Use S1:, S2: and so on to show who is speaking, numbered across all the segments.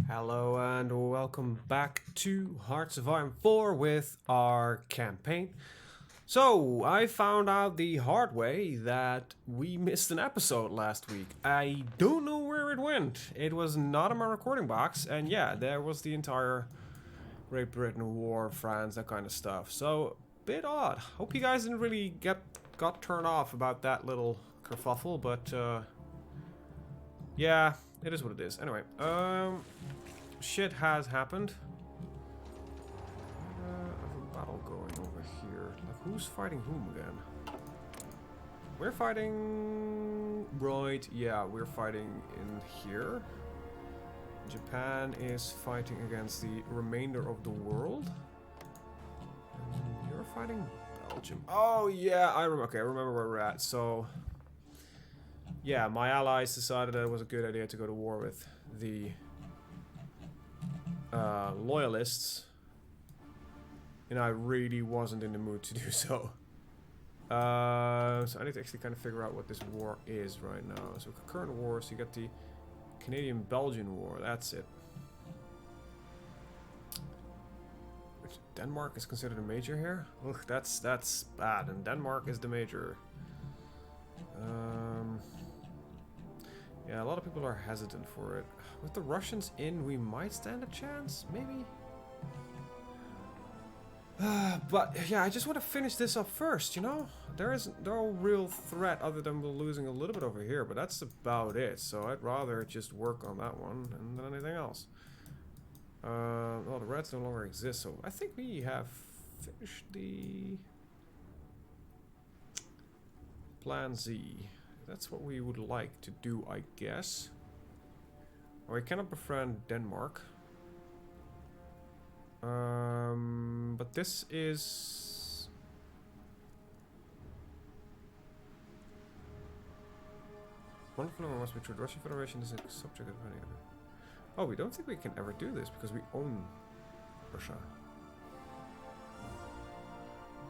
S1: Hello and welcome back to Hearts of HoI4 with our campaign. So, I found out the hard way that we missed an episode last week. I don't know where it went. It was not in my recording box, and yeah, there was the entire Great Britain War, France, that kind of stuff. So, bit odd. Hope you guys didn't really got turned off about that little kerfuffle, but yeah, it is what it is. Anyway, shit has happened. I have a battle going over here. Like, who's fighting whom again? We're fighting... Right, yeah, we're fighting in here. Japan is fighting against the remainder of the world. And you're fighting Belgium. Oh, yeah, I remember. Okay, I remember where we're at. So, yeah, my allies decided that it was a good idea to go to war with the loyalists, and I really wasn't in the mood to do so. So I need to actually kind of figure out what this war is right now. So concurrent wars, you got the Canadian-Belgian war, that's it. Which Denmark is considered a major here? Ugh, that's bad, and Denmark is the major. Yeah, a lot of people are hesitant for it. With the Russians in, we might stand a chance, maybe? But yeah, I just want to finish this up first, you know? There is no real threat other than we're losing a little bit over here, but that's about it. So I'd rather just work on that one than anything else. Well, the Reds no longer exist, so I think we have finished the Plan Z. That's what we would like to do, I guess. Or we cannot befriend Denmark. But this is... One phenomenon must be true. The Russian Federation is a subject of any other. Oh, we don't think we can ever do this because we own Russia.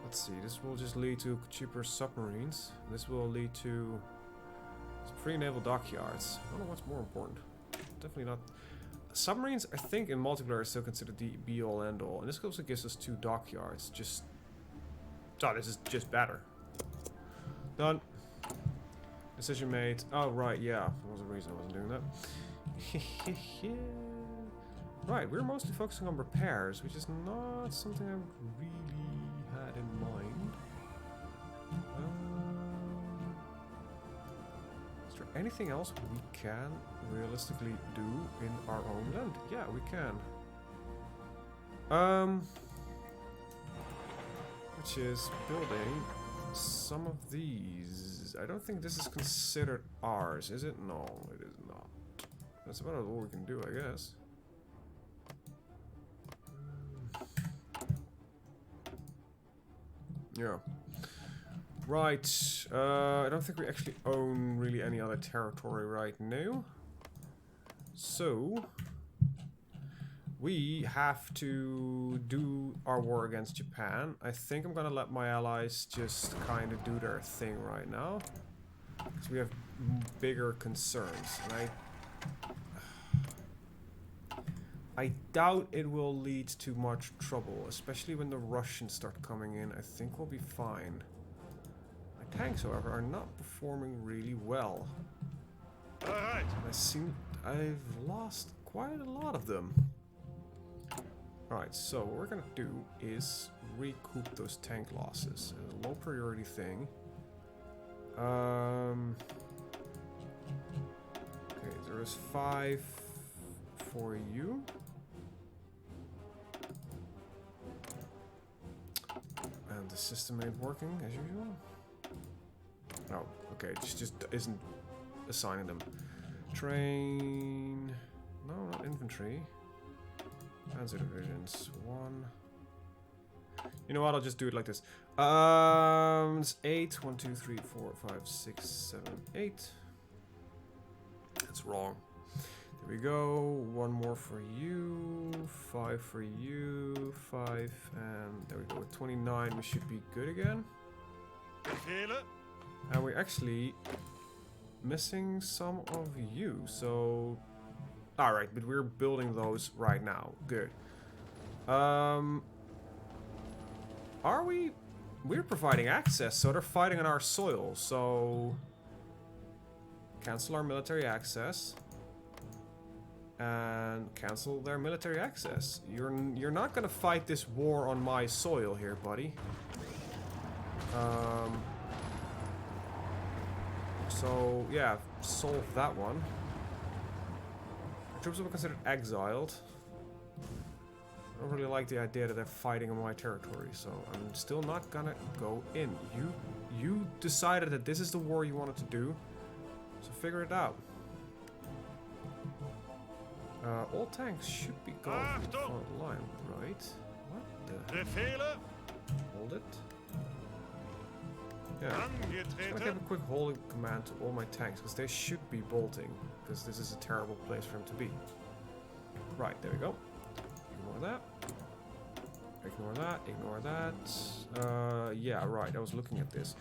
S1: Let's see, this will just lead to cheaper submarines. This will lead to free naval dockyards. I don't know what's more important. Definitely not. Submarines, I think, in multiplayer are still considered the be-all, end-all. And this also gives us 2 dockyards. Just... Oh, this is just better. Done. Decision made. Oh, right, yeah. There was a reason I wasn't doing that. Right, we're mostly focusing on repairs, which is not something I really had in mind. Is there anything else we can realistically do in our own land? Yeah, we can. Which is building some of these. I don't think this is considered ours, is it? No, it is not. That's about all we can do, I guess. Yeah. Right. I don't think we actually own really any other territory right now. So we have to do our war against Japan. I think I'm gonna let my allies just kind of do their thing right now, because we have bigger concerns, and I doubt it will lead to much trouble, especially when the Russians start coming in. I think we'll be fine. My tanks, however, are not performing really well. Alright. I've lost quite a lot of them. Alright, so what we're gonna do is recoup those tank losses. It's a low priority thing. Okay, there is 5 for you. And the system ain't working as usual. Oh, okay, it just isn't assigning them. Train... No, not infantry. Panzer divisions. 1. You know what? I'll just do it like this. It's 8. 1, 2, 3, 4, 5, 6, 7, 8. That's wrong. There we go. 1 more for you. 5 for you. 5. And there we go. With 29, we should be good again. And we're actually missing some of you. So Alright, but we're building those right now. Good. Are we... We're providing access, so they're fighting on our soil, so... Cancel our military access. And cancel their military access. You're not gonna fight this war on my soil here, buddy. So, yeah, solve that one. Troops will be considered exiled. I don't really like the idea that they're fighting on my territory, so I'm still not gonna go in. You decided that this is the war you wanted to do, so figure it out. All tanks should be gone from the front line, right? What the? Hold it. Yeah, I'm just gonna give a quick holding command to all my tanks, because they should be bolting, because this is a terrible place for them to be. Right, there we go. Ignore that. Ignore that, ignore that. Yeah, right, I was looking at this.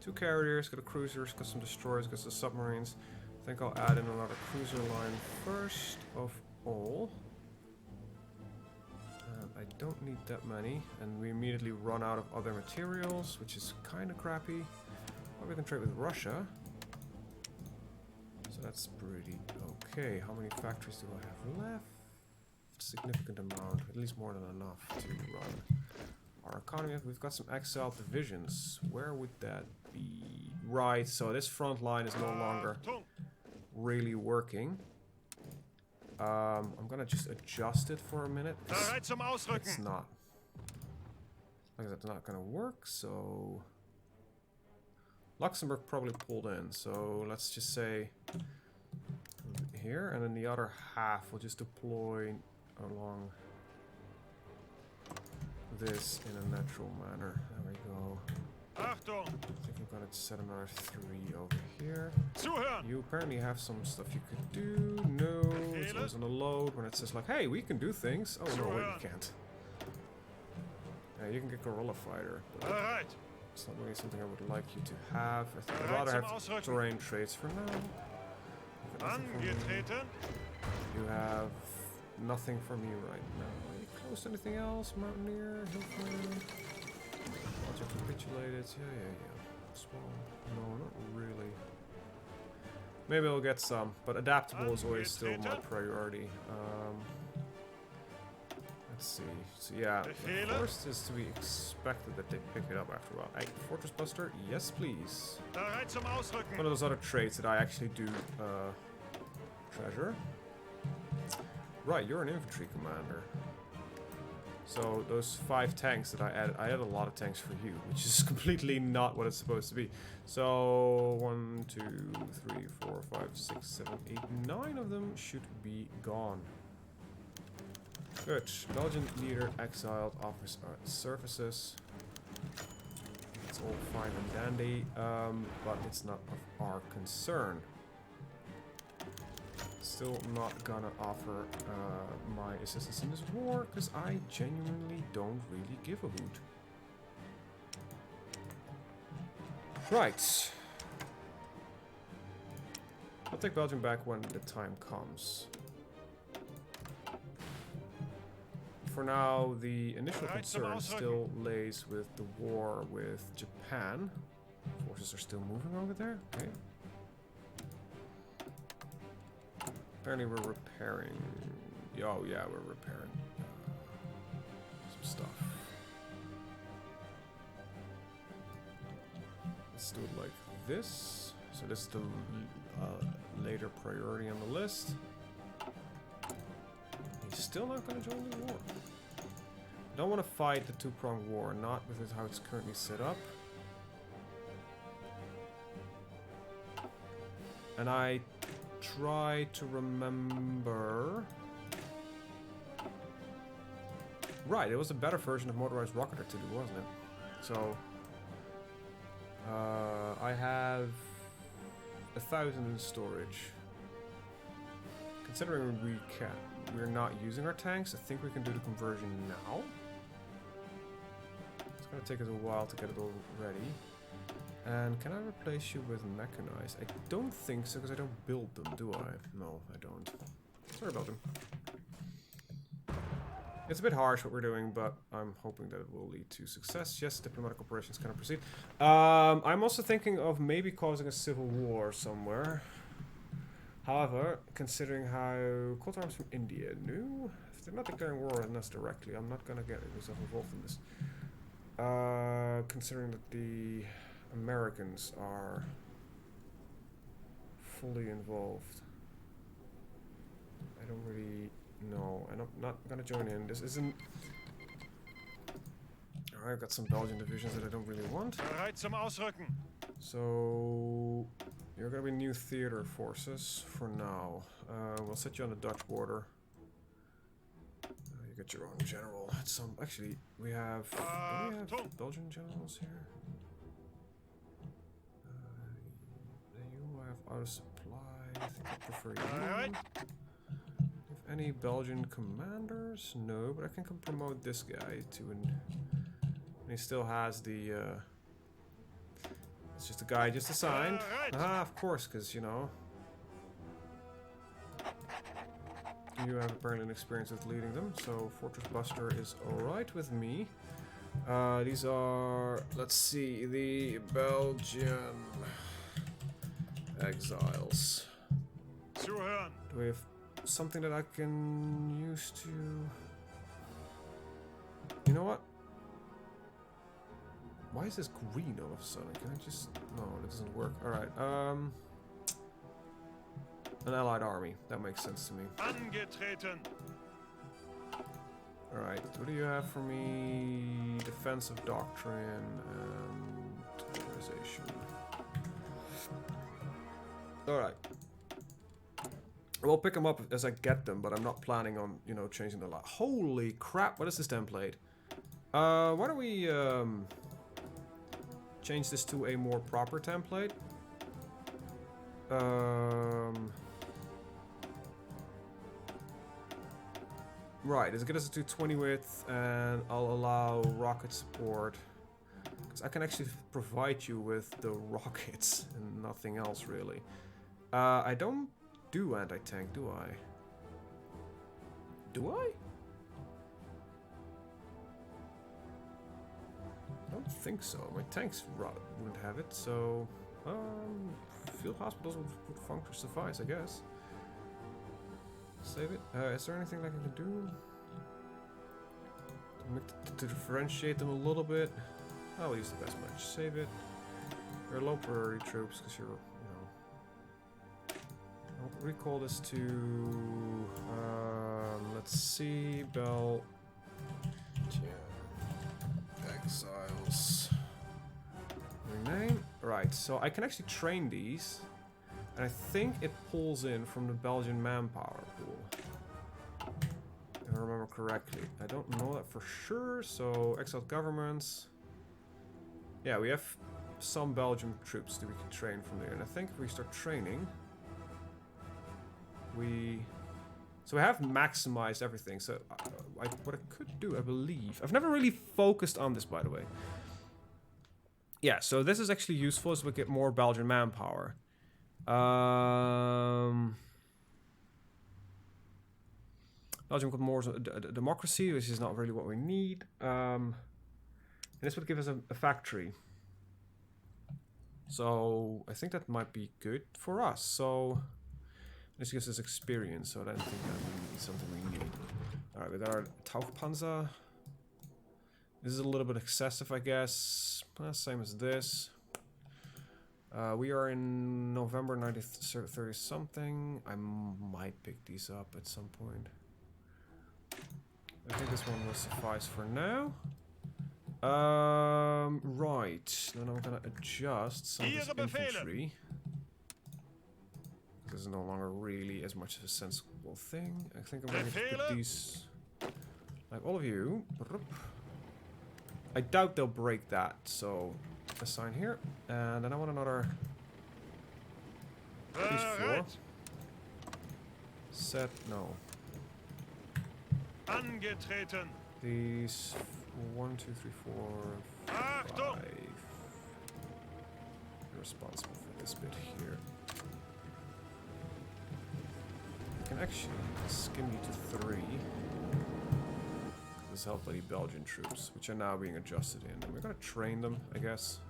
S1: Two carriers, got a cruisers, got some destroyers, got some submarines. I think I'll add in another cruiser line first of all. I don't need that many, and we immediately run out of other materials, which is kind of crappy. Well, we can trade with Russia. So that's pretty okay. How many factories do I have left? Significant amount, at least more than enough to run our economy. We've got some exiled divisions. Where would that be? Right, so this front line is no longer really working. I'm gonna just adjust it for a minute. It's not. Like that's not gonna work, so... Luxembourg probably pulled in, so let's just say here, and then the other half we'll just deploy along this in a natural manner. There we go. I think I'm gonna set another 3 over here. You apparently have some stuff you could do. No, it's always on the load when it says like, hey, we can do things. Oh no, wait, you can't. Yeah, you can get guerrilla fighter, but it's not really something I would like you to have. I think I'd rather have terrain traits for now. You have nothing for me right now. Are you close to anything else? Mountaineer, Hillfire. Capitulated. Yeah. Small. No, not really. Maybe I'll get some, but adaptable is always still my priority. Let's see. So yeah, first is to be expected that they pick it up after a while. Hey, Fortress Buster, yes please. One of those other traits that I actually do treasure. Right, you're an infantry commander. So those 5 tanks that I added a lot of tanks for you, which is completely not what it's supposed to be. So 1, 2, 3, 4, 5, 6, 7, 8, 9 of them should be gone. Good. Belgian leader exiled, offers services. It's all fine and dandy, but it's not of our concern. Still not gonna offer my assistance in this war, because I genuinely don't really give a hoot. Right. I'll take Belgium back when the time comes. For now, the initial concern still lays with the war with Japan. Forces are still moving over there. Okay. Apparently we're repairing... Oh yeah, we're repairing some stuff. Let's do it like this. So this is the later priority on the list. He's still not going to join the war. I don't want to fight the two-pronged war, not with how it's currently set up. And I try to remember... Right, it was a better version of motorized rocket artillery, wasn't it? So... I have 1,000 in storage. Considering we're not using our tanks, I think we can do the conversion now. It's gonna take us a while to get it all ready. And can I replace you with mechanized? I don't think so, because I don't build them, do I? No, I don't. Sorry about them. It's a bit harsh what we're doing, but I'm hoping that it will lead to success. Yes, diplomatic operations can proceed. I'm also thinking of maybe causing a civil war somewhere. However, considering how cold arms from India, no, if they're not declaring war on us directly, I'm not gonna get myself involved in this. Considering that the Americans are fully involved, I don't really know. I'm not gonna join in. This isn't. Alright, I've got some Belgian divisions that I don't really want.
S2: Bereit zum Ausrücken.
S1: So you're gonna be new theater forces for now. We'll set you on the Dutch border. You get your own general. Some actually we have. Do we have Belgian generals here? You have out of supply. I think I prefer you. Have any Belgian commanders? No, but I can promote this guy to an. And he still has the. It's just a guy just assigned. Ah, of course, because you know. You have apparently an experience with leading them, so Fortress Buster is alright with me. These are, let's see, the Belgian exiles. Do we have something that I can use to... You know what? Why is this green all of a sudden? Can I just... No, that doesn't work. Alright, an allied army. That makes sense to me.
S2: Angetreten.
S1: Alright, what do you have for me? Defensive doctrine and authorization. Alright. We'll pick them up as I get them, but I'm not planning on, you know, changing the lot. Holy crap, what is this template? Why don't we change this to a more proper template? Right, let's get us to 20 width, and I'll allow rocket support. Because I can actually provide you with the rockets and nothing else, really. I don't do anti-tank, do I? Do I? I don't think so. My tanks wouldn't have it, so... field hospitals would suffice, I guess. Save it. Is there anything that I can do to differentiate them a little bit? I'll use the best match. Save it. You're low priority troops because you're, you know. I'll recall this to. Let's see, Belgian exiles. Rename. Right. So I can actually train these. And I think it pulls in from the Belgian manpower pool. If I remember correctly. I don't know that for sure, so exiled governments. Yeah, we have some Belgian troops that we can train from there. And I think if we start training, so we have maximized everything. So what I could do, I believe... I've never really focused on this, by the way. Yeah, so this is actually useful as we get more Belgian manpower. Belgium got more democracy, which is not really what we need. And this would give us a factory. So I think that might be good for us. So this gives us experience, so I don't think that is something we need. Alright, we got our Tauchpanzer. This is a little bit excessive, I guess. Same as this. We are in November 1930 something. I might pick these up at some point. I think this one will suffice for now. Right. Then I'm gonna adjust some of this infantry. This is no longer really as much of a sensible thing. I think I'm gonna put these, like all of you. I doubt they'll break that, so assign here, and then I want another. These 4. Set no.
S2: Angetreten.
S1: These 1, 2, 3, 4, 5. responsible for this bit here. I can actually skim you to 3. This is helped by the Belgian troops, which are now being adjusted in. And we're gonna train them, I guess.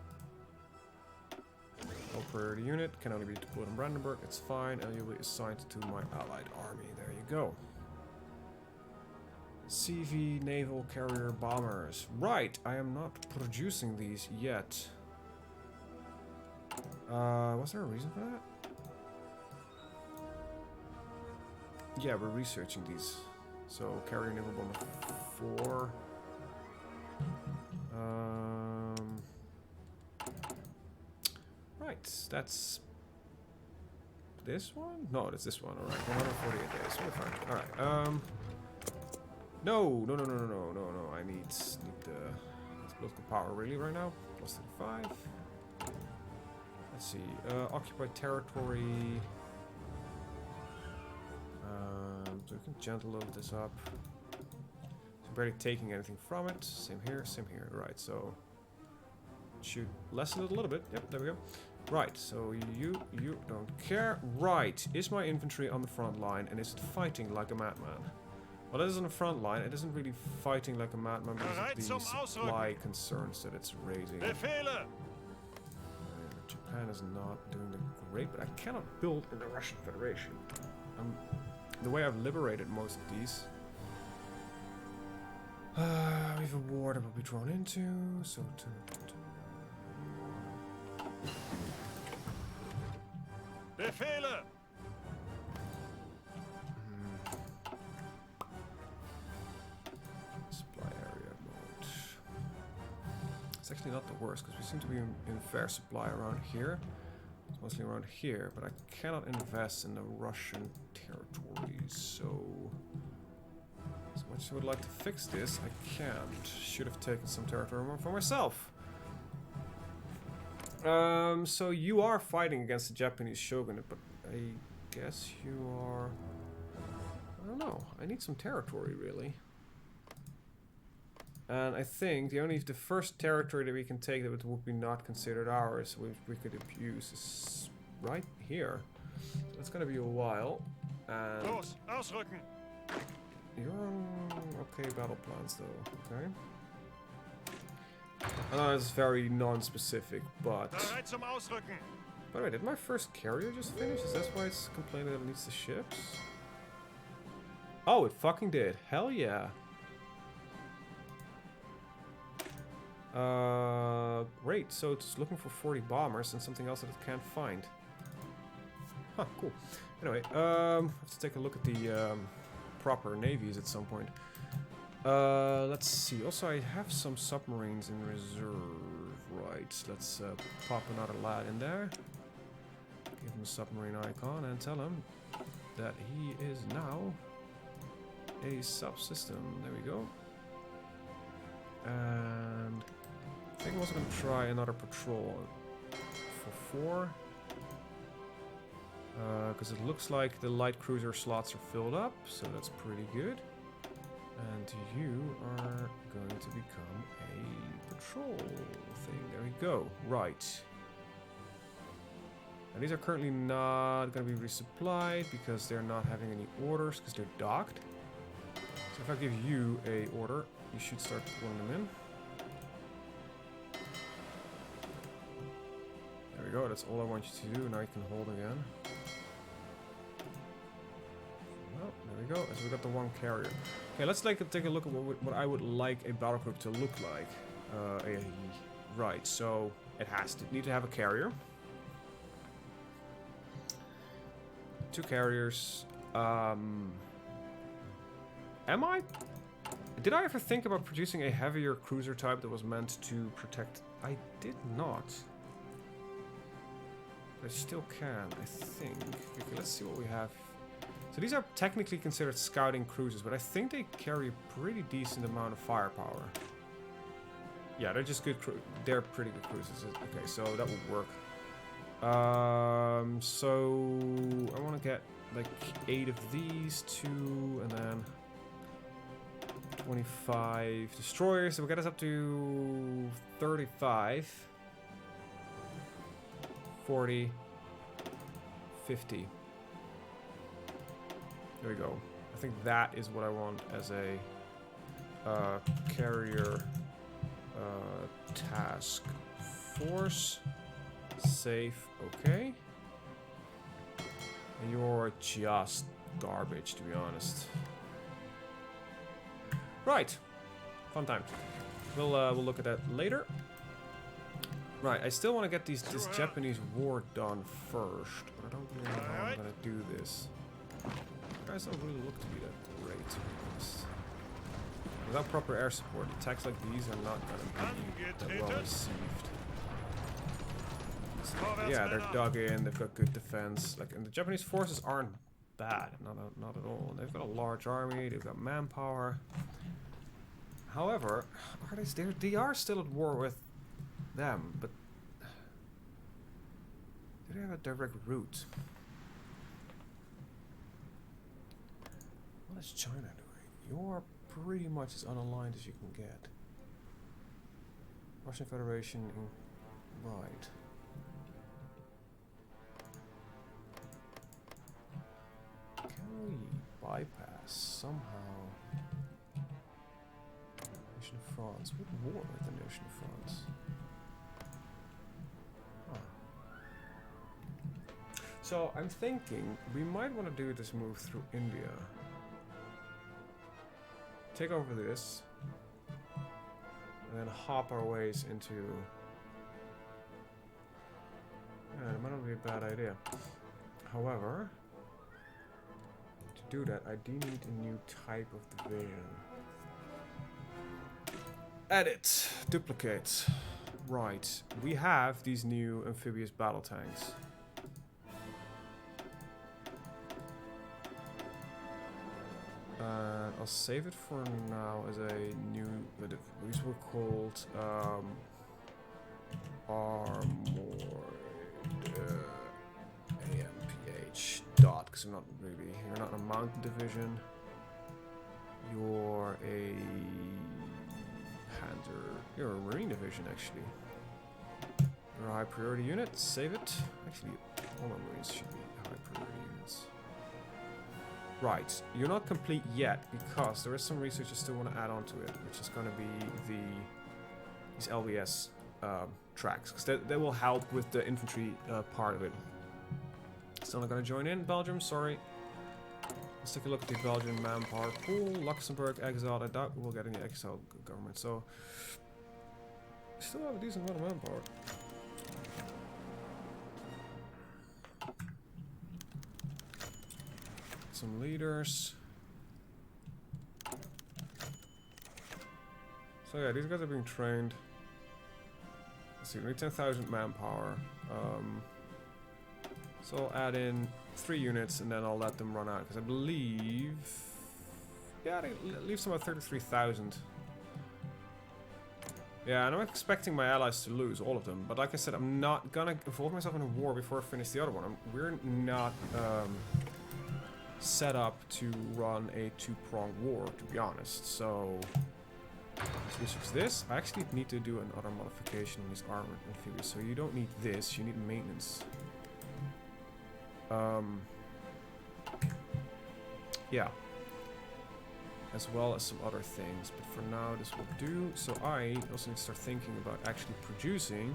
S1: All priority unit can only be deployed in Brandenburg. It's fine, and you'll be assigned to my allied army. There you go. CV naval carrier bombers. Right, I am not producing these yet. Was there a reason for that? Yeah, we're researching these. So carrier naval bomber 4. Right, that's this one? No, it's this one. All right, 148 days. We're fine. All right. No. I need the political power really right now. Plus 35. Let's see. Occupied territory. So we can gentle load this up. So barely taking anything from it. Same here. Right. So should lessen it a little bit. Yep. There we go. Right. So you don't care. Right. Is my infantry on the front line, and is it fighting like a madman? Well, it is on the front line. It isn't really fighting like a madman because of the supply concerns that it's raising. Japan is not doing great, but I cannot build in the Russian Federation. The way I've liberated most of these. We have a war that will be drawn into, so
S2: Befehle!
S1: It's actually not the worst, because we seem to be in fair supply around here. It's mostly around here, but I cannot invest in the Russian territories, so... As much as I would like to fix this, I can't. Should have taken some territory for myself. So you are fighting against the Japanese shogunate, but I guess you are... I don't know. I need some territory, really. And I think the first territory that we can take that would be not considered ours, which we could abuse, is right here. So it's gonna be a while. And
S2: Los, ausrücken!
S1: you're on okay battle plans though, okay? I know it's very non-specific, but...
S2: Bereit zum Ausrücken!
S1: By the way, did my first carrier just finish? Is that why it's complaining that it needs the ships? Oh, it fucking did. Hell yeah. Great, so it's looking for 40 bombers and something else that it can't find. Huh, cool. Anyway, I have to take a look at the proper navies at some point. Let's see. Also, I have some submarines in reserve. Right, let's pop another lad in there. Give him a submarine icon and tell him that he is now a subsystem. There we go. And I think I'm also going to try another patrol for 4. Because it looks like the light cruiser slots are filled up, so that's pretty good. And you are going to become a patrol thing. There we go. Right. And these are currently not going to be resupplied because they're not having any orders because they're docked. So if I give you a order, you should start pulling them in. There we go, that's all I want you to do. Now you can hold again. Well, there we go. So we got the one carrier. Okay, let's take a look at what I would like a battle group to look like. Right, so it has to need to have a carrier. 2 carriers. Did I ever think about producing a heavier cruiser type that was meant to protect? I did not. But I still can, I think. Okay, let's see what we have. So these are technically considered scouting cruisers, but I think they carry a pretty decent amount of firepower. Yeah, they're just good. They're pretty good cruisers. Okay, so that would work. So I want to get like 8 of these, 2, and then 25 destroyers, so we'll get us up to 35. 40, 50. There we go. I think that is what I want as a carrier task force. Safe, okay. And you're just garbage, to be honest. Right. Fun times. We'll look at that later. Right, I still want to get this Japanese war done first, but I don't really know how I'm gonna do this. The guys don't really look to be that great, to be honest. Without proper air support, attacks like these are not gonna be that well received. So, yeah, they're dug in, they've got good defense. Like, and the Japanese forces aren't bad, not at all. They've got a large army, they've got manpower. However, they are still at war with them, but do they have a direct route? What is China doing? You're pretty much as unaligned as you can get. Russian Federation, right. Can we bypass somehow Nation of France? What war with the Nation of France? So I'm thinking we might want to do this move through India. Take over this. And then hop our ways into... Yeah, it might not be a bad idea. However, to do that I do need a new type of division. Edit. Duplicate. Right. We have these new amphibious battle tanks. I'll save it for now as a new... These were called Armored AMPH dot, because you're not a mountain division. You're a you're a marine division actually. You're a high priority unit, save it. Actually, all my marines should be high priority units. Right, you're not complete yet because there is some research I still want to add on to it, which is going to be these LBS tracks, because they will help with the infantry part of it. Still not going to join in, Belgium, sorry. Let's take a look at the Belgian manpower pool. Luxembourg, exiled. I doubt we'll get any exiled government, so still have a decent amount of manpower. Some leaders. So yeah, these guys are being trained. Let's see, we need 10,000 manpower. So I'll add in 3 units and then I'll let them run out, because I believe... Yeah, they leave some about 33,000. Yeah, and I'm expecting my allies to lose, all of them. But like I said, I'm not gonna involve myself in a war before I finish the other one. We're not... set up to run a 2-pronged war, to be honest. So let's research this. I actually need to do another modification on these armored amphibious. So you don't need this, you need maintenance. Yeah. As well as some other things. But for now this will do. So I also need to start thinking about actually producing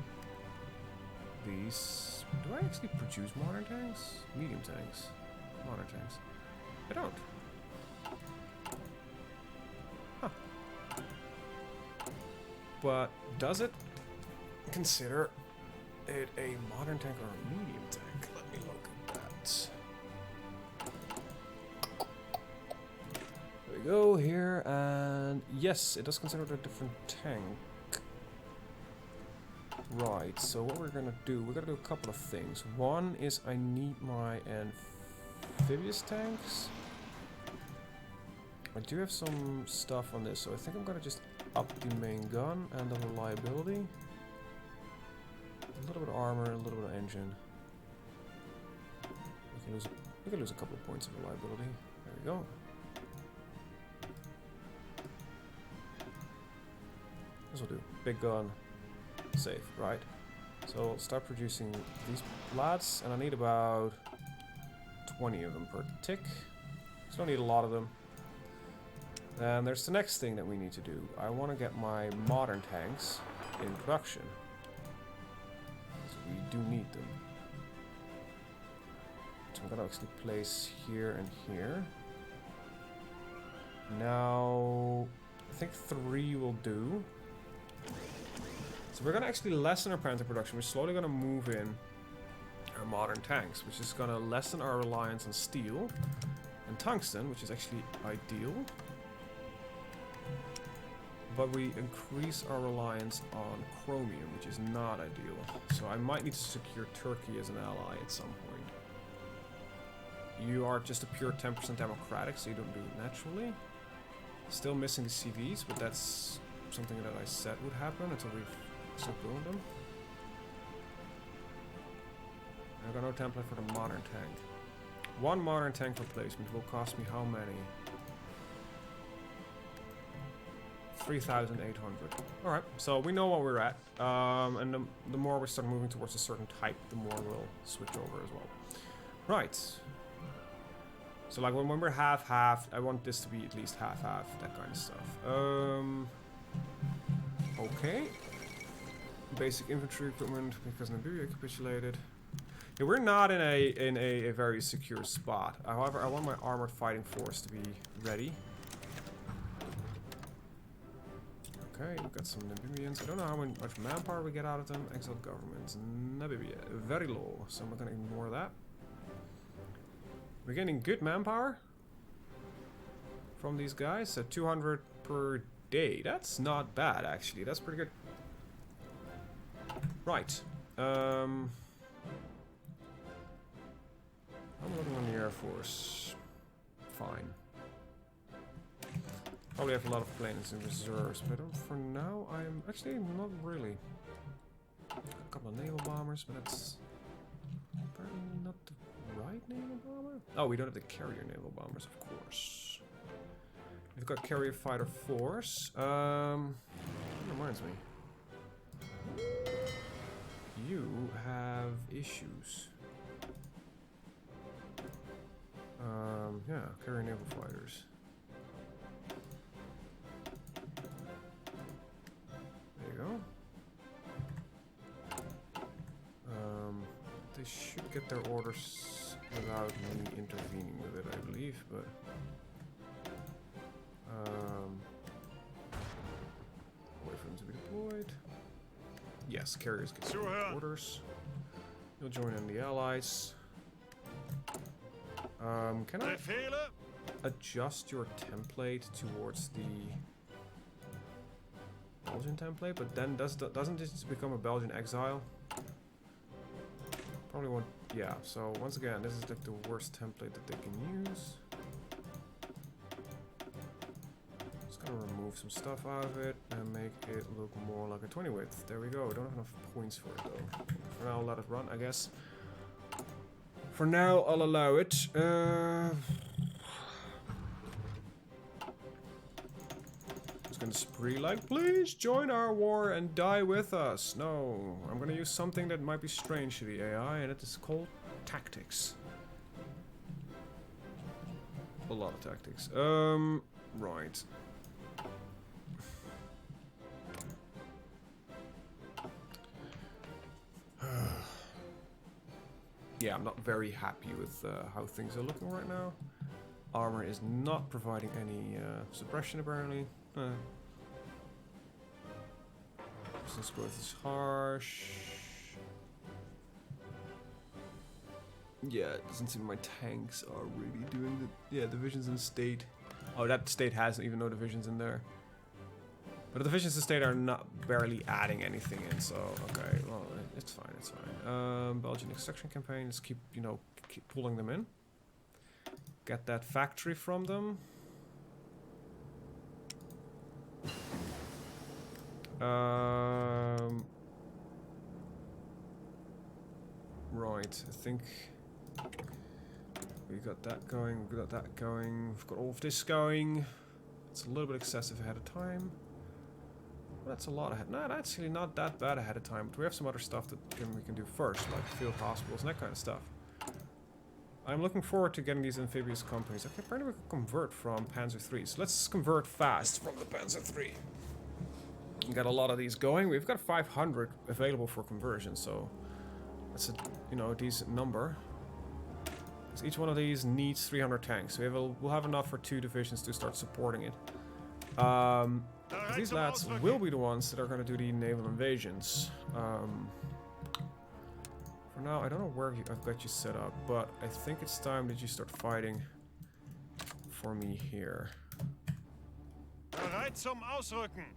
S1: these. Do I actually produce modern tanks? Medium tanks. Modern tanks. I don't. Huh. But does it consider it a modern tank or a medium tank? Let me look at that. There we go here, and yes, it does consider it a different tank. Right, so what we're gonna do, we're gonna do a couple of things. One is I need my amphibious tanks. I do have some stuff on this, so I think I'm gonna just up the main gun and the reliability. A little bit of armor, a little bit of engine. We can lose a couple of points of reliability. There we go. This will do. Big gun, safe, right? So I'll start producing these lads, and I need about 20 of them per tick. So I don't need a lot of them. And there's the next thing that we need to do. I want to get my modern tanks in production. So we do need them. So I'm going to actually place here and here. Now, I think 3 will do. So we're going to actually lessen our Panther production. We're slowly going to move in our modern tanks, which is going to lessen our reliance on steel and tungsten, which is actually ideal. But we increase our reliance on chromium, which is not ideal. So I might need to secure Turkey as an ally at some point. You are just a pure 10% democratic, so you don't do it naturally. Still missing the CVs, but that's something that I said would happen until we've stopped doing them. I've got no template for the modern tank. 1 modern tank replacement will cost me how many? 3,800. Alright, so we know what we're at. And the more we start moving towards a certain type, the more we'll switch over as well. Right. So like when we're half-half, I want this to be at least half-half, that kind of stuff. Okay. Basic infantry equipment, because Namibia capitulated. Yeah, we're not in a very secure spot. However, I want my armored fighting force to be ready. Okay, we've got some Namibians. I don't know how much manpower we get out of them. Exiled governments. Namibia, very low, so I'm not going to ignore that. We're getting good manpower from these guys. So 200 per day. That's not bad, actually. That's pretty good. Right. I'm looking on the Air Force. Fine. Probably have a lot of planes in reserves, but for now I'm actually not really. A couple of naval bombers, but that's apparently not the right naval bomber. Oh, we don't have the carrier naval bombers, of course. We've got carrier fighter force. Reminds me. You have issues. Yeah, carrier naval fighters. There you go. They should get their orders without me intervening with it, I believe, but wait for them to be deployed. Yes, carriers get their orders. You'll join in the allies. Can I adjust your template towards the Belgian template? But then doesn't this become a Belgian exile? Probably won't. Yeah. So once again, this is like the worst template that they can use. Just gonna remove some stuff out of it and make it look more like a 20 width. There we go. Don't have enough points for it though. For now, I'll let it run, I guess. For now, I'll allow it. Just gonna spree like, please join our war and die with us. No, I'm gonna use something that might be strange to the AI, and it is called tactics. A lot of tactics. Right. Yeah, I'm not very happy with how things are looking right now. Armor is not providing any suppression, apparently. Distance growth is harsh. Yeah, it doesn't seem my tanks are really doing the... Yeah, divisions in state. Oh, that state has even no divisions in there. But the divisions in state are not barely adding anything in, so okay, well, it's fine, it's fine. Belgian extraction campaign, let's keep, you know, keep pulling them in. Get that factory from them. Right, I think we got that going, we got that going, we've got all of this going. It's a little bit excessive ahead of time. That's a lot ahead. No, that's actually not that bad ahead of time. But we have some other stuff that we can do first, like field hospitals and that kind of stuff. I'm looking forward to getting these amphibious companies. Okay, apparently we can convert from Panzer IIIs. Let's convert fast from the Panzer III. We got a lot of these going. We've got 500 available for conversion, so that's a, you know, a decent number. Because each one of these needs 300 tanks. So we'll have enough for 2 divisions to start supporting it. These lads will be the ones that are going to do the naval invasions. For now, I don't know where I've got you set up, but I think it's time that you start fighting for me here.
S2: Bereit zum Ausrücken.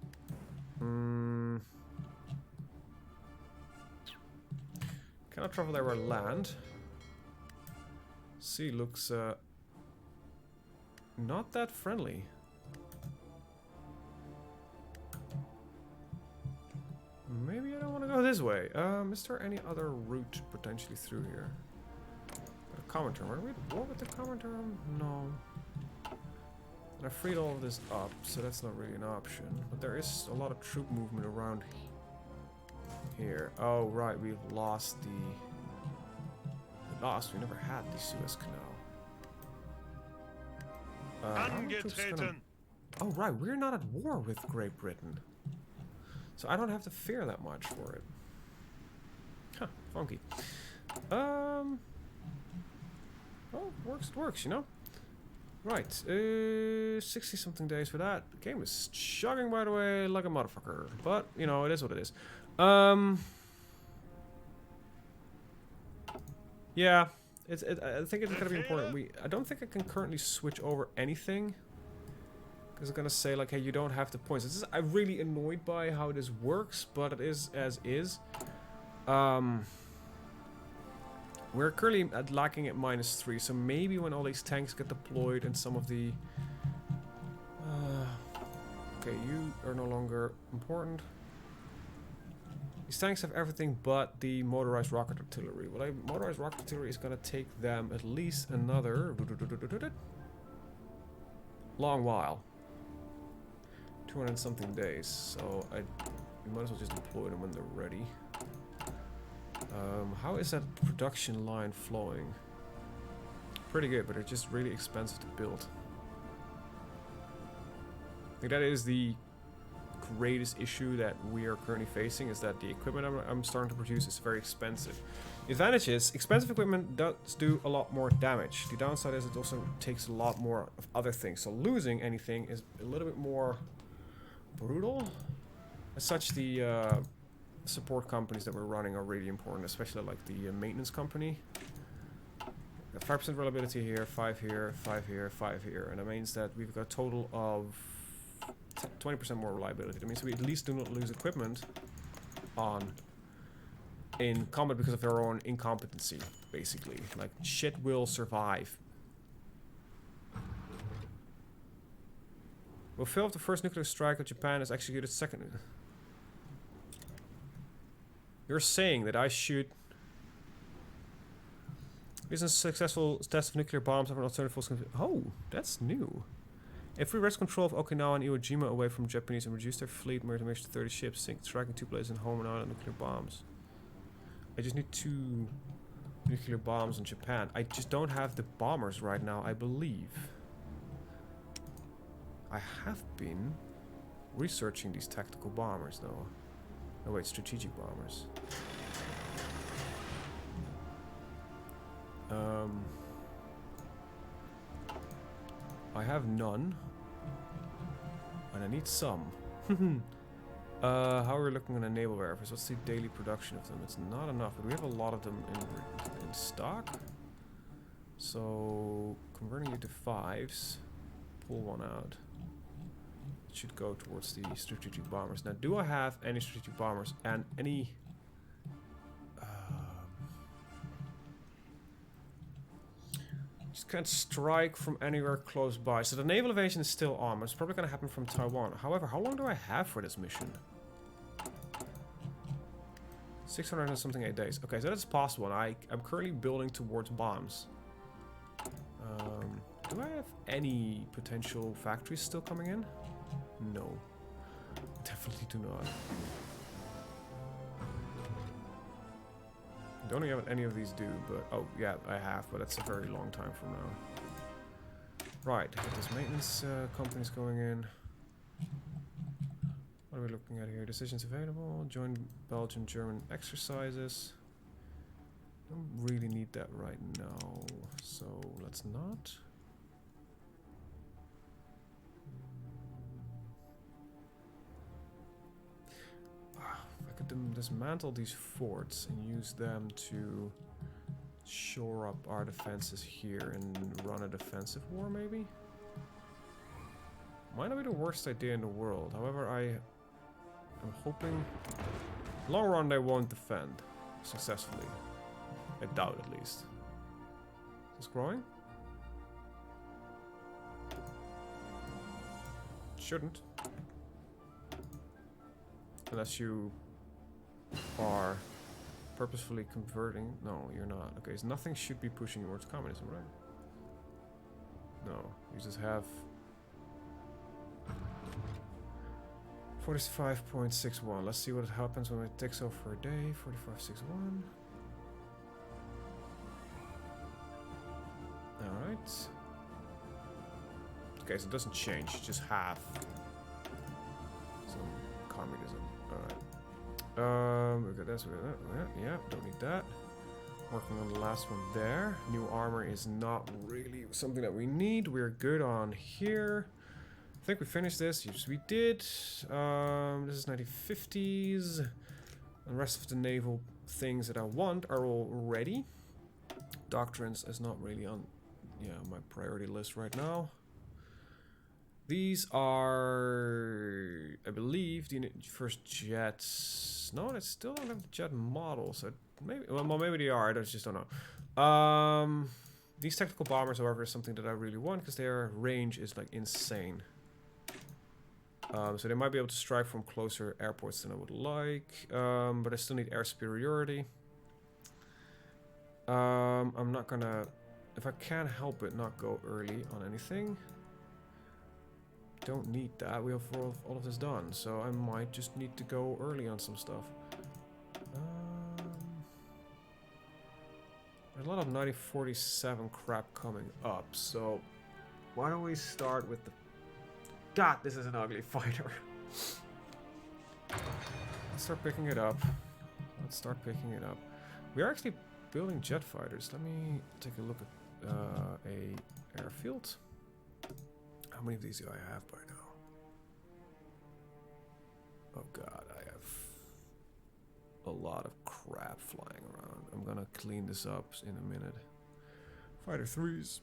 S1: Cannot travel there or land. Sea looks not that friendly. Maybe I don't want to go this way. Is there any other route potentially through here? The Comintern. Are we at war with the Comintern? No. And I freed all of this up, so that's not really an option. But there is a lot of troop movement around here. Oh, right. We've lost the... We never had the Suez Canal.
S2: Angetreten.
S1: Oh, right. We're not at war with Great Britain. So I don't have to fear that much for it. Huh, funky. Well, works, it works, you know? Right, 60-something days for that. The game is chugging, by the way, like a motherfucker. But, you know, it is what it is. Yeah, I think it's gonna be important. I don't think I can currently switch over anything. Because it's gonna say like, hey, you don't have the points. I'm really annoyed by how this works, but it is as is. We're currently lacking at -3, so maybe when all these tanks get deployed and some of the... okay, you are no longer important. These tanks have everything but the motorized rocket artillery. Well, motorized rocket artillery is gonna take them at least another... long while. 200-something days, so we might as well just deploy them when they're ready. How is that production line flowing? Pretty good, but it's just really expensive to build. I think that is the greatest issue that we are currently facing, is that the equipment I'm starting to produce is very expensive. The advantage is, expensive equipment does do a lot more damage. The downside is it also takes a lot more of other things, so losing anything is a little bit more brutal. As such, the support companies that we're running are really important, especially like the maintenance company. 5% reliability here, 5 here, 5 here, 5 here, and that means that we've got a total of 20% more reliability. That means we at least do not lose equipment in combat because of their own incompetency, basically. Like, shit will survive. Will fail if the first nuclear strike of Japan is executed second. You're saying that I should... This is a successful test of nuclear bombs of an alternative force. Oh, that's new. If we wrest control of Okinawa and Iwo Jima away from Japanese and reduce their fleet more to 30 ships, sink, striking 2 places in home and island nuclear bombs. I just need 2 nuclear bombs in Japan. I just don't have the bombers right now, I believe. I have been researching these tactical bombers, though. Oh wait, strategic bombers. I have none. And I need some. How are we looking on a naval warfare? What's the daily production of them? It's not enough, but we have a lot of them in stock. So, converting you to 5s. Pull one out. It should go towards the strategic bombers. Now, do I have any strategic bombers and any... just can't strike from anywhere close by. So the naval invasion is still on. It's probably going to happen from Taiwan. However, how long do I have for this mission? 600 and something 8 days. Okay, so that's possible. And I'm currently building towards bombs. Do I have any potential factories still coming in? No. Definitely do not. Don't know what any of these do, but... Oh, yeah, I have, but that's a very long time from now. Right, get this maintenance companies going in. What are we looking at here? Decisions available. Join Belgian-German exercises. Don't really need that right now, so let's not. I could dismantle these forts and use them to shore up our defenses here and run a defensive war, maybe? Might not be the worst idea in the world. However, I'm hoping... Long run, they won't defend successfully. I doubt, at least. Is this growing? Shouldn't. Unless you are purposefully converting. No, you're not. Okay, so nothing should be pushing towards communism, right? No, you just have 45.61. Let's see what happens when it takes over for a day. 45.61. Alright. Okay, so it doesn't change, just half some communism. Alright. We got this, we got that. Yeah, don't need that. Working on the last one there. New armor is not really something that we need. We're good on here. I think we finished this. Yes, we did. This is 1950s. The rest of the naval things that I want are all ready. Doctrines is not really on my priority list right now. These are, I believe, the first jets. No, I still don't have the jet model, so maybe. Well, maybe they are. I just don't know. These tactical bombers, however, is something that I really want because their range is like insane. So they might be able to strike from closer airports than I would like, but I still need air superiority. I'm not gonna, if I can help it, not go early on anything. Don't need that. We have all of this done, so I might just need to go early on some stuff. There's a lot of 1947 crap coming up, so why don't we start with the... God, this is an ugly fighter. Let's start picking it up. Let's start picking it up. We are actually building jet fighters. Let me take a look at a airfield. How many of these do I have by now? Oh god, I have a lot of crap flying around. I'm gonna clean this up in a minute. Fighter 3s.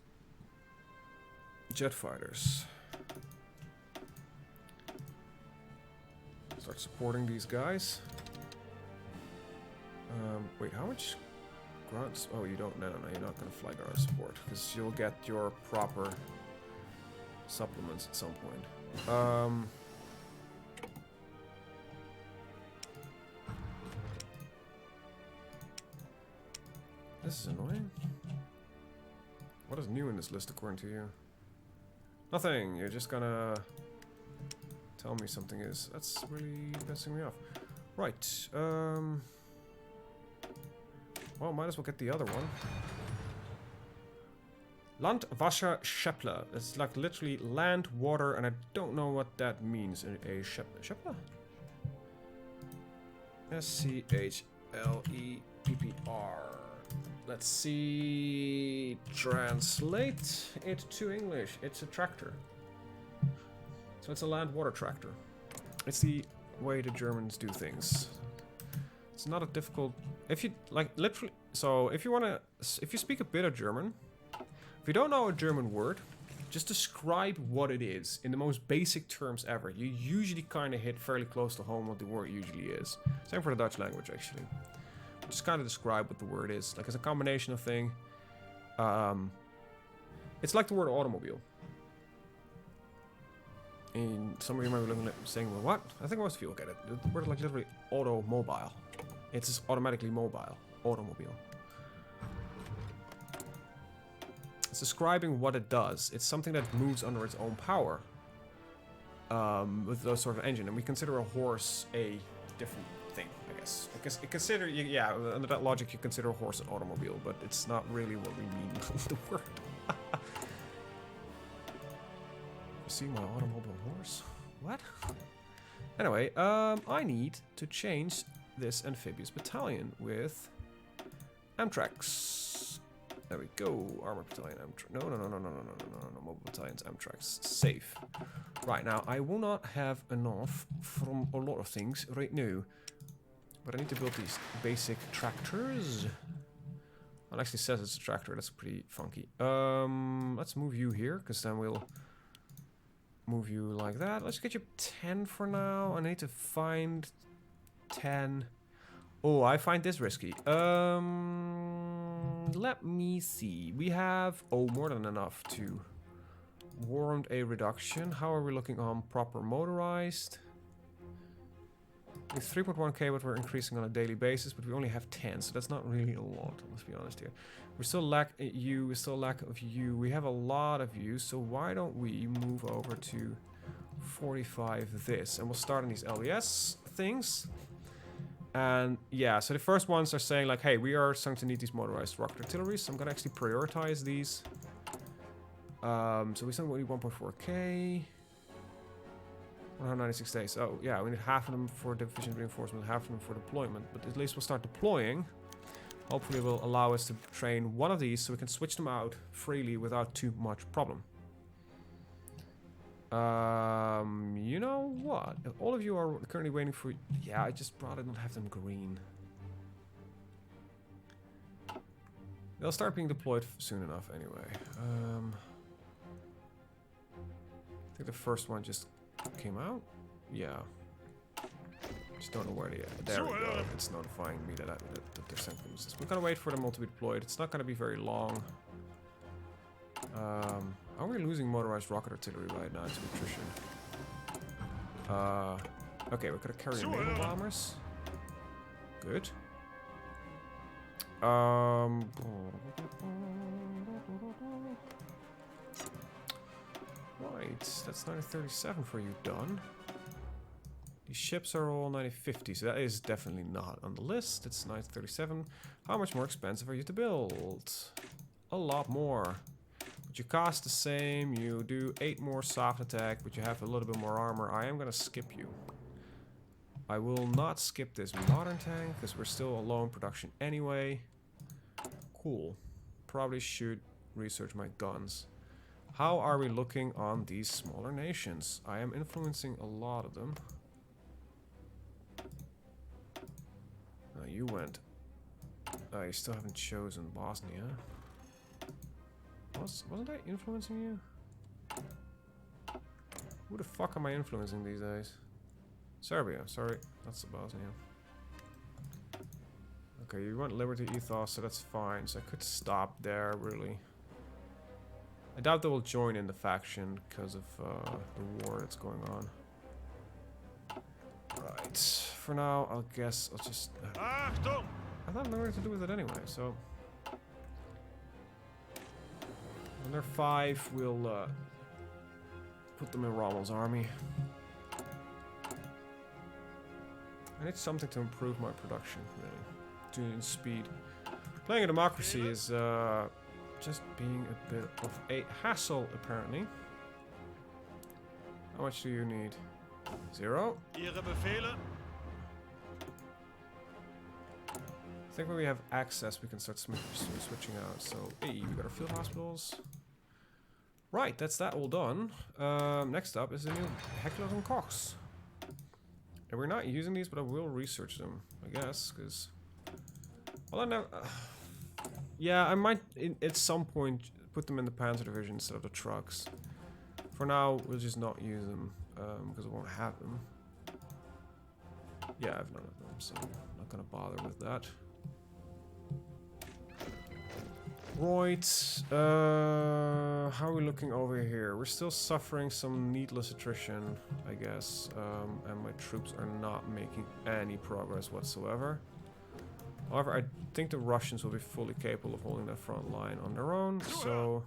S1: Jet fighters. Start supporting these guys. Wait, how much ground? Oh, you don't. No, you're not gonna fly ground support because you'll get your proper supplements at some point. This is annoying. What is new in this list according to you? Nothing. You're just gonna tell me something is. That's really pissing me off. Right. Well, might as well get the other one. Land, Wasser, Schepler. It's like literally land, water, and I don't know what that means. A Schepler? S-C-H-L-E-P-P-R. Let's see. Translate it to English. It's a tractor. So it's a land-water tractor. It's the way the Germans do things. It's not a difficult... If you, like, literally... So, if you speak a bit of German... If you don't know a German word, just describe what it is in the most basic terms ever. You usually kind of hit fairly close to home what the word usually is. Same for the Dutch language, actually. Just kind of describe what the word is. Like, it's a combination of thing. It's like the word automobile. And some of you might be looking at saying, well, what? I think most of you will get it. The word is like literally automobile. It's just automatically mobile. Automobile. It's describing what it does. It's something that moves under its own power. with those sort of engine, and we consider a horse a different thing, I guess. You consider, yeah, under that logic, you consider a horse an automobile, but it's not really what we mean with the word. You see my automobile horse? What? Anyway, I need to change this amphibious battalion with Amtrax. There we go. Armor battalion, Amtrax. No, mobile battalions, Amtrax. Safe. Right, now, I will not have enough from a lot of things right now. But I need to build these basic tractors. Well, it actually says it's a tractor. That's pretty funky. Let's move you here, because then we'll move you like that. Let's get you 10 for now. I need to find 10. Oh, I find this risky. Let me see. We have, more than enough to warrant a reduction. How are we looking on proper motorized? It's 3.1k, but we're increasing on a daily basis, but we only have 10, so that's not really a lot, let's be honest here. We still lack you, we still lack of you. We have a lot of you, so why don't we move over to 45 this, and we'll start on these LES things. And yeah, so the first ones are saying like, hey, we are starting to need these motorized rocket artillery, so I'm gonna actually prioritize these. So we still need 1.4k. 196 days. Oh, yeah, we need half of them for division reinforcement, half of them for deployment. But at least we'll start deploying. Hopefully it will allow us to train one of these so we can switch them out freely without too much problem. You know what? If all of you are currently waiting for... Yeah, I just rather not have them green. They'll start being deployed soon enough anyway. I think the first one just came out? Yeah. Just don't know where they are. There we go. It's notifying me that they're sent from the system. We're gonna wait for them all to be deployed. It's not gonna be very long. Are we losing motorized rocket artillery right now to attrition? Okay, we're gonna carry naval bombers. Good. Right, that's 937 for you, done. These ships are all 950, so that is definitely not on the list. It's 937. How much more expensive are you to build? A lot more. But you cost the same. You do 8 more soft attack, but you have a little bit more armor. I am gonna skip you. I will not skip this modern tank, because we're still low in production anyway. Cool. Probably should research my guns. How are we looking on these smaller nations? I am influencing a lot of them. Now you went. You still haven't chosen Bosnia. Wasn't I influencing you? Who the fuck am I influencing these days? Serbia, sorry. That's the Bosnia. Okay, you want Liberty Ethos, so that's fine. So I could stop there, really. I doubt they will join in the faction because of the war that's going on. Right. For now, I'll guess I'll just... I thought nothing to do with it anyway, so... When they're 5, we'll put them in Rommel's army. I need something to improve my production, really. In speed. Playing a democracy is... just being a bit of a hassle, apparently. How much do you need? 0.
S2: Ihre Befehle.
S1: I think when we have access, we can start switching out. So, hey, we got our field hospitals. Right, that's that all done. Next up is the new Hecklers and Kochs. And we're not using these, but I will research them, I guess, because... Well, I know... Yeah, I might, at some point, put them in the Panzer Division instead of the trucks. For now, we'll just not use them, because I won't have them. Yeah, I have none of them, so I'm not gonna bother with that. Right, how are we looking over here? We're still suffering some needless attrition, I guess, and my troops are not making any progress whatsoever. However, I think the Russians will be fully capable of holding that front line on their own, so...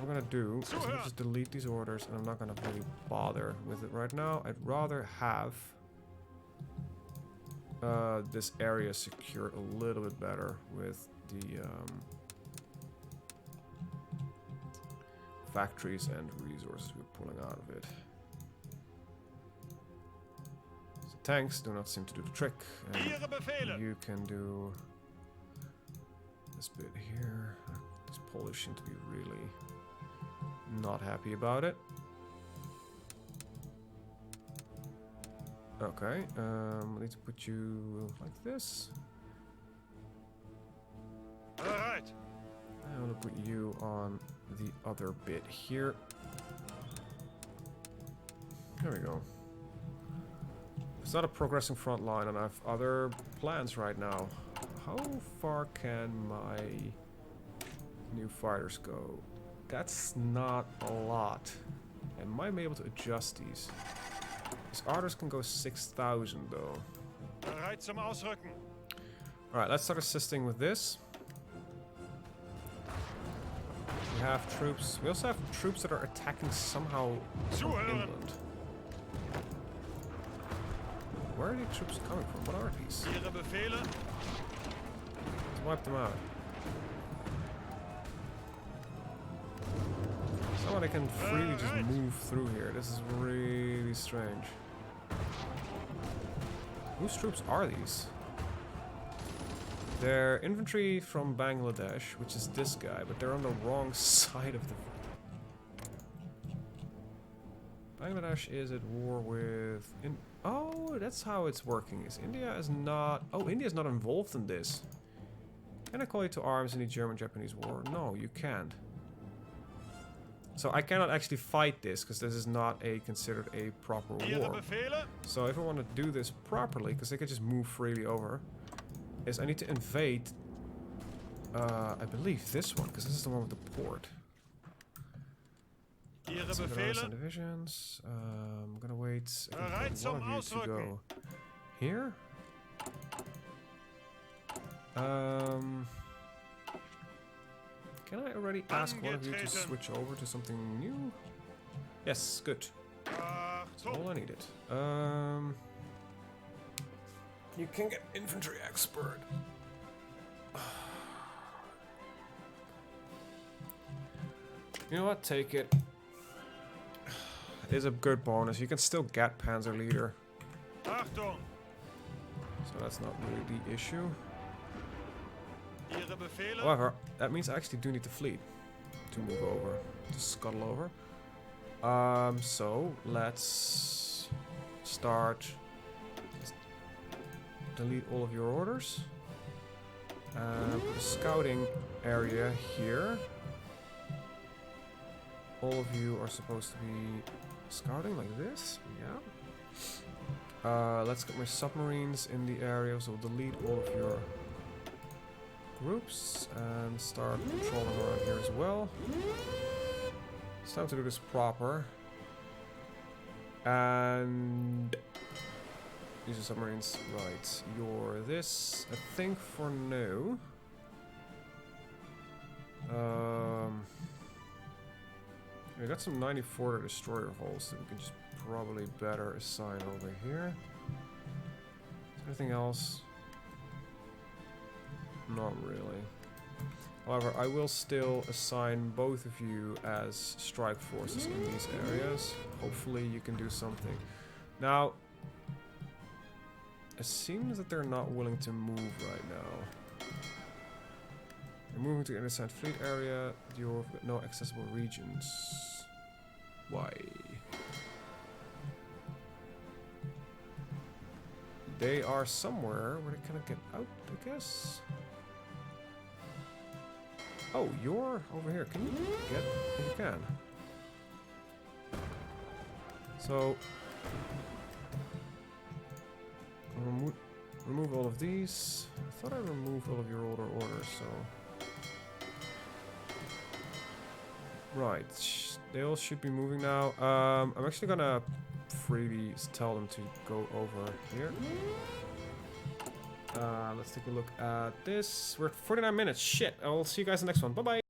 S1: What I'm gonna do is I'm gonna just delete these orders, and I'm not gonna really bother with it right now. I'd rather have this area secured a little bit better with the factories and resources we're pulling out of it. So tanks do not seem to do the trick, and you can do this bit here. These Polish seem to be really not happy about it. Okay, I need to put you like this.
S2: Alright.
S1: I'm gonna put you on the other bit here. There we go. It's not a progressing front line, and I have other plans right now. How far can my new fighters go? That's not a lot. I might be able to adjust these. These arters can go 6,000 though.
S2: Bereit zum Ausrücken.
S1: Alright, let's start assisting with this. We have troops. We also have troops that are attacking somehow from inland. Where are these troops coming from? What are these?
S2: Ihre Befehle.
S1: Let's wipe them out. Someone can freely just move through here. This is really strange. Whose troops are these? They're infantry from Bangladesh, which is this guy, but they're on the wrong side of the... Bangladesh is at war with... Oh, that's how it's working. Is India is not... Oh, India is not involved in this. Can I call you to arms in the German-Japanese war? No, you can't. So I cannot actually fight this, because this is not considered a proper war. So if I want to do this properly, because they can just move freely over, is I need to invade, I believe this one, because this is the one with the port. Divisions. I'm gonna wait. I can one of you to go here. Can I already ask one of you to switch over to something new? Yes, good. That's all I needed. You can get infantry expert. You know what? Take it. It is a good bonus. You can still get Panzer Leader.
S2: Achtung.
S1: So that's not really the issue.
S2: Ihre Befehle.
S1: However, that means I actually do need the fleet to move over, to scuttle over. So let's start. Delete all of your orders. Put a scouting area here. All of you are supposed to be scouting like this. Yeah. Let's get my submarines in the area. So delete all of your groups and start patrolling around here as well. It's time to do this proper. And these are submarines. Right. You're this. I think for now. We got some 94 destroyer hulls that we can just probably better assign over here. Is there anything else? Not really. However, I will still assign both of you as strike forces in these areas. Hopefully you can do something. Now, it seems that they're not willing to move right now. You're moving to the Innocent Fleet area. You've got no accessible regions. Why? They are somewhere where they cannot get out, I guess. Oh, you're over here. Can you get? You can. So, remove all of these. I thought I removed all of your older orders, so. Right, they all should be moving now. I'm actually gonna freely tell them to go over here. Let's take a look at this. We're at 49 minutes. Shit, I will see you guys in the next one. Bye-bye.